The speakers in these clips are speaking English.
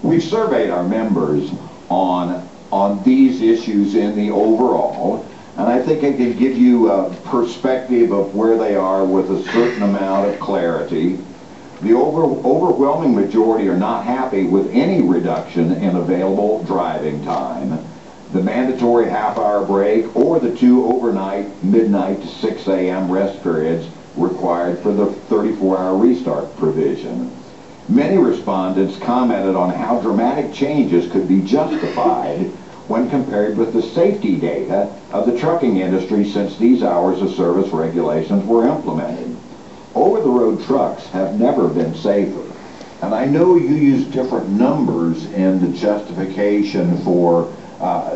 We've surveyed our members on these issues in the overall, and I think I can give you a perspective of where they are with a certain amount of clarity. The overwhelming majority are not happy with any reduction in available driving time, the mandatory half-hour break, or the 2 overnight midnight to 6 a.m. rest periods required for the 34-hour restart provision. Many respondents commented on how dramatic changes could be justified when compared with the safety data of the trucking industry since these hours of service regulations were implemented. Over-the-road trucks have never been safer. And I know you use different numbers in the justification for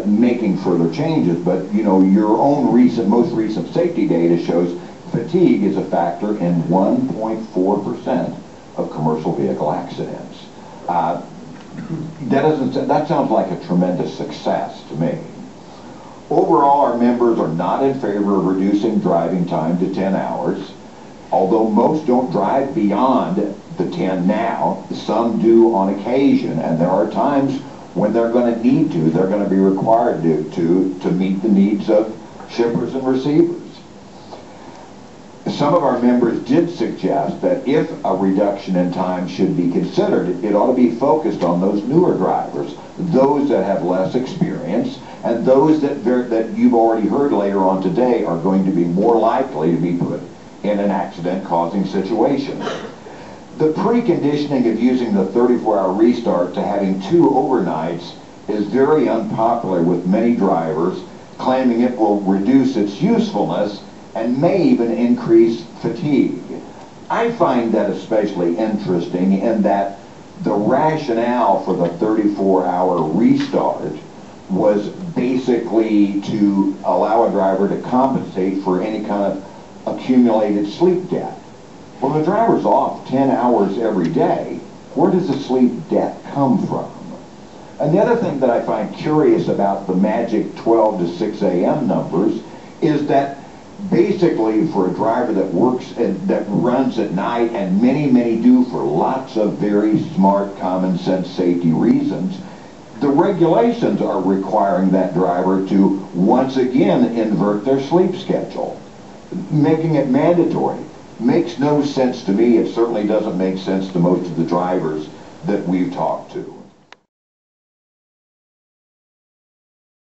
making further changes, but you know, your own most recent safety data shows fatigue is a factor in 1.4% of commercial vehicle accidents. That sounds like a tremendous success to me. Overall, our members are not in favor of reducing driving time to 10 hours. Although most don't drive beyond the 10 now, some do on occasion, and there are times when they're going to need to, they're going to be required to meet the needs of shippers and receivers. Some of our members did suggest that if a reduction in time should be considered, it ought to be focused on those newer drivers, those that have less experience, and those that you've already heard later on today are going to be more likely to be put in an accident-causing situation. The preconditioning of using the 34-hour restart to having 2 overnights is very unpopular with many drivers, claiming it will reduce its usefulness and may even increase fatigue. I find that especially interesting in that the rationale for the 34-hour restart was basically to allow a driver to compensate for any kind of accumulated sleep debt. Well, the driver's off 10 hours every day. Where does the sleep debt come from? And the other thing that I find curious about the magic 12 to 6 a.m. numbers is that basically for a driver that works and that runs at night, and many do for lots of very smart, common sense safety reasons, the regulations are requiring that driver to once again invert their sleep schedule, making it mandatory. Makes no sense to me. It certainly doesn't make sense to most of the drivers that we've talked to.